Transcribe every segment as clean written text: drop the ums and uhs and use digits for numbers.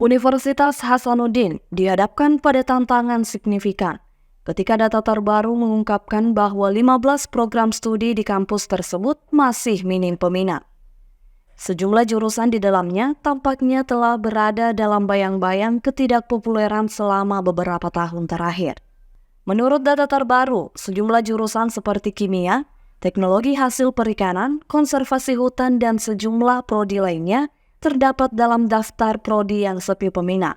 Universitas Hasanuddin dihadapkan pada tantangan signifikan ketika data terbaru mengungkapkan bahwa 15 program studi di kampus tersebut masih minim peminat. Sejumlah jurusan di dalamnya tampaknya telah berada dalam bayang-bayang ketidakpopuleran selama beberapa tahun terakhir. Menurut data terbaru, sejumlah jurusan seperti kimia, teknologi hasil perikanan, konservasi hutan, dan sejumlah prodi lainnya terdapat dalam daftar prodi yang sepi peminat.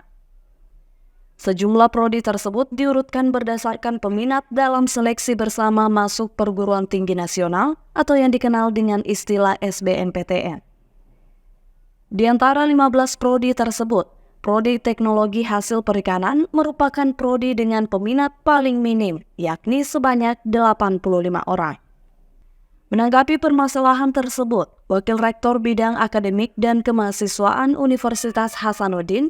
Sejumlah prodi tersebut diurutkan berdasarkan peminat dalam seleksi bersama masuk perguruan tinggi nasional atau yang dikenal dengan istilah SBMPTN. Di antara 15 prodi tersebut, prodi teknologi hasil perikanan merupakan prodi dengan peminat paling minim, yakni sebanyak 85 orang. Menanggapi permasalahan tersebut, Wakil Rektor Bidang Akademik dan Kemahasiswaan Universitas Hasanuddin,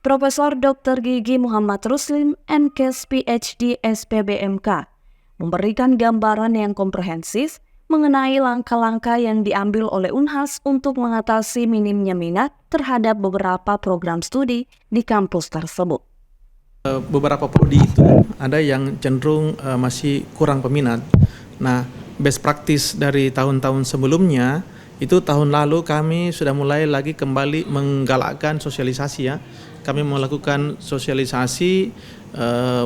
Profesor Dr. Gigi Muhammad Ruslim, MKes PhD SPBMK, memberikan gambaran yang komprehensif mengenai langkah-langkah yang diambil oleh Unhas untuk mengatasi minimnya minat terhadap beberapa program studi di kampus tersebut. Beberapa prodi itu ada yang cenderung masih kurang peminat. Nah, best practice dari tahun-tahun sebelumnya, itu tahun lalu kami sudah mulai lagi kembali menggalakkan sosialisasi ya. Kami melakukan sosialisasi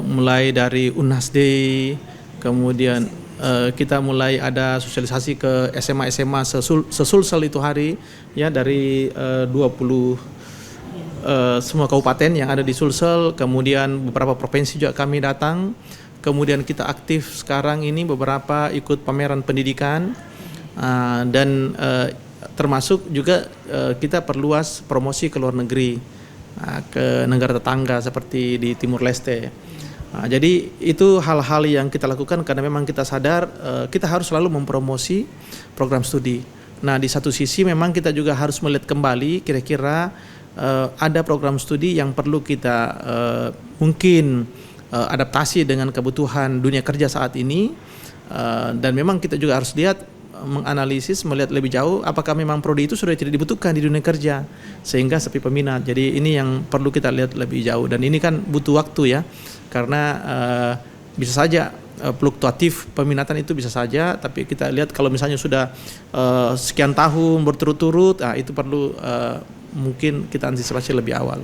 mulai dari Unhas Day, kemudian kita mulai ada sosialisasi ke SMA-SMA sesulsel itu hari ya, dari 20 semua kabupaten yang ada di Sulsel, kemudian beberapa provinsi juga kami datang. Kemudian kita aktif sekarang ini beberapa ikut pameran pendidikan dan termasuk juga kita perluas promosi ke luar negeri, ke negara tetangga seperti di Timur Leste. Jadi itu hal-hal yang kita lakukan karena memang kita sadar kita harus selalu mempromosi program studi. Nah, di satu sisi memang kita juga harus melihat kembali kira-kira ada program studi yang perlu kita mungkin adaptasi dengan kebutuhan dunia kerja saat ini, dan memang kita juga harus lihat, menganalisis, melihat lebih jauh apakah memang prodi itu sudah tidak dibutuhkan di dunia kerja sehingga sepi peminat. Jadi ini yang perlu kita lihat lebih jauh, dan ini kan butuh waktu ya, karena bisa saja fluktuatif peminatan itu bisa saja, tapi kita lihat kalau misalnya sudah sekian tahun berturut-turut, itu perlu mungkin kita antisipasi lebih awal.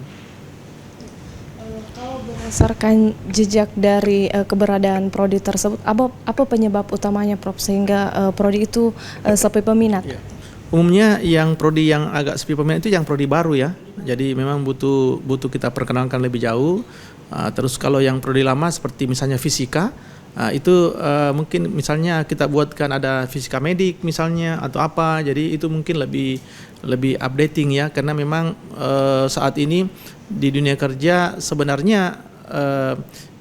Berdasarkan jejak dari keberadaan prodi tersebut, apa penyebab utamanya, Prof, sehingga prodi itu sepi peminat? Ya. Umumnya yang prodi yang agak sepi peminat itu yang prodi baru ya. Jadi memang butuh kita perkenalkan lebih jauh. Terus kalau yang prodi lama seperti misalnya fisika, itu mungkin misalnya kita buatkan ada fisika medik misalnya atau apa. Jadi itu mungkin lebih updating ya, karena memang saat ini di dunia kerja sebenarnya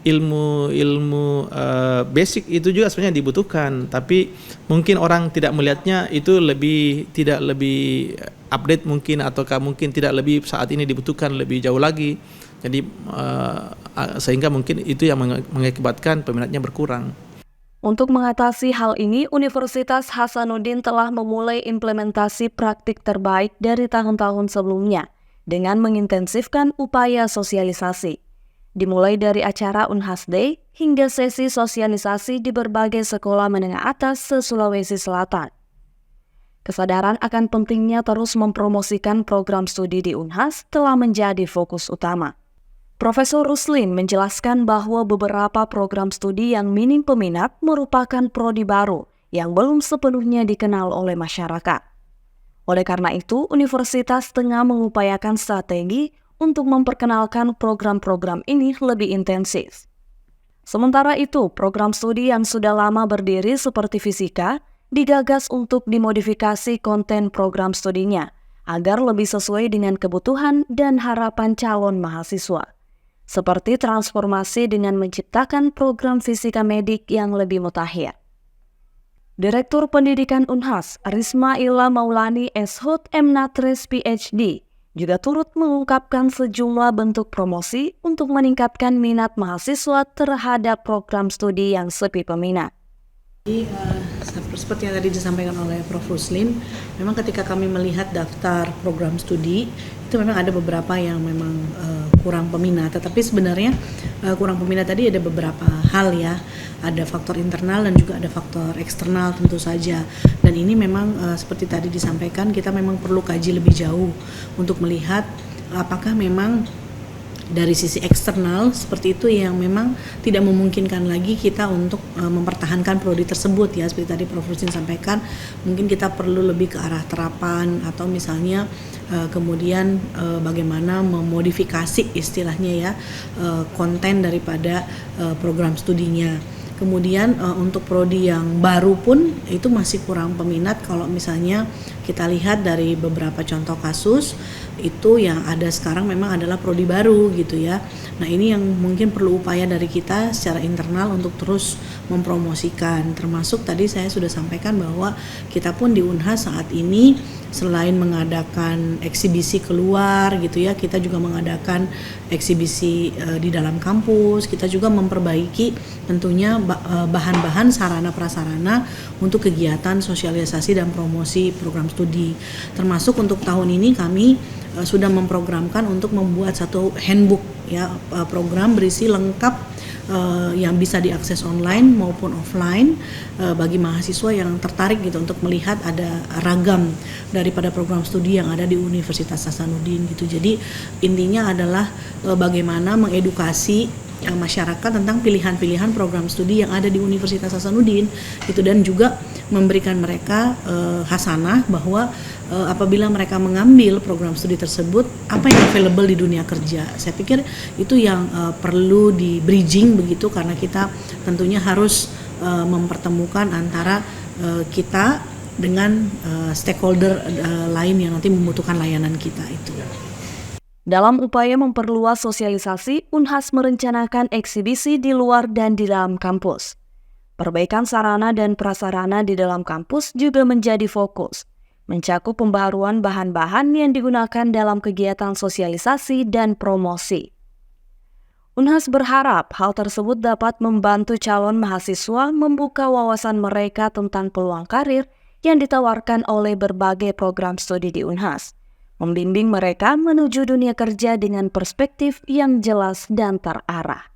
ilmu basic itu juga sebenarnya dibutuhkan, tapi mungkin orang tidak melihatnya itu tidak lebih update mungkin, ataukah mungkin tidak lebih saat ini dibutuhkan lebih jauh lagi. Jadi sehingga mungkin itu yang mengakibatkan peminatnya berkurang. Untuk mengatasi hal ini, Universitas Hasanuddin telah memulai implementasi praktik terbaik dari tahun-tahun sebelumnya dengan mengintensifkan upaya sosialisasi. Dimulai dari acara Unhas Day hingga sesi sosialisasi di berbagai sekolah menengah atas se-Sulawesi Selatan. Kesadaran akan pentingnya terus mempromosikan program studi di Unhas telah menjadi fokus utama. Profesor Ruslim menjelaskan bahwa beberapa program studi yang minim peminat merupakan prodi baru yang belum sepenuhnya dikenal oleh masyarakat. Oleh karena itu, universitas tengah mengupayakan strategi untuk memperkenalkan program-program ini lebih intensif. Sementara itu, program studi yang sudah lama berdiri seperti fisika digagas untuk dimodifikasi konten program studinya agar lebih sesuai dengan kebutuhan dan harapan calon mahasiswa. Seperti transformasi dengan menciptakan program fisika medik yang lebih mutakhir. Direktur Pendidikan Unhas, Risma Illa Maulani SHUT M.Natres PhD, juga turut mengungkapkan sejumlah bentuk promosi untuk meningkatkan minat mahasiswa terhadap program studi yang sepi peminat. Jadi seperti yang tadi disampaikan oleh Prof. Ruslin, memang ketika kami melihat daftar program studi, itu memang ada beberapa yang memang kurang peminat, tetapi sebenarnya kurang peminat tadi ada beberapa hal ya, ada faktor internal dan juga ada faktor eksternal tentu saja, dan ini memang seperti tadi disampaikan, kita memang perlu kaji lebih jauh untuk melihat apakah memang dari sisi eksternal seperti itu yang memang tidak memungkinkan lagi kita untuk mempertahankan prodi tersebut ya, seperti tadi Prof. Rusin sampaikan, mungkin kita perlu lebih ke arah terapan atau misalnya kemudian bagaimana memodifikasi istilahnya ya konten daripada program studinya. Kemudian untuk prodi yang baru pun itu masih kurang peminat kalau misalnya kita lihat dari beberapa contoh kasus itu yang ada sekarang memang adalah prodi baru gitu ya. Nah ini yang mungkin perlu upaya dari kita secara internal untuk terus mempromosikan, termasuk tadi saya sudah sampaikan bahwa kita pun di Unhas saat ini selain mengadakan eksibisi keluar gitu ya, kita juga mengadakan eksibisi di dalam kampus, kita juga memperbaiki tentunya bahan-bahan sarana prasarana untuk kegiatan sosialisasi dan promosi program studi. Termasuk untuk tahun ini kami sudah memprogramkan untuk membuat satu handbook ya, program berisi lengkap yang bisa diakses online maupun offline bagi mahasiswa yang tertarik gitu untuk melihat ada ragam daripada program studi yang ada di Universitas Hasanuddin gitu. Jadi intinya adalah bagaimana mengedukasi masyarakat tentang pilihan-pilihan program studi yang ada di Universitas Hasanuddin gitu, dan juga memberikan mereka hasanah bahwa apabila mereka mengambil program studi tersebut apa yang available di dunia kerja. Saya pikir itu yang perlu di bridging begitu, karena kita tentunya harus mempertemukan antara kita dengan stakeholder lain yang nanti membutuhkan layanan kita itu. Dalam upaya memperluas sosialisasi, Unhas merencanakan eksibisi di luar dan di dalam kampus. Perbaikan sarana dan prasarana di dalam kampus juga menjadi fokus, mencakup pembaharuan bahan-bahan yang digunakan dalam kegiatan sosialisasi dan promosi. Unhas berharap hal tersebut dapat membantu calon mahasiswa membuka wawasan mereka tentang peluang karir yang ditawarkan oleh berbagai program studi di Unhas, membimbing mereka menuju dunia kerja dengan perspektif yang jelas dan terarah.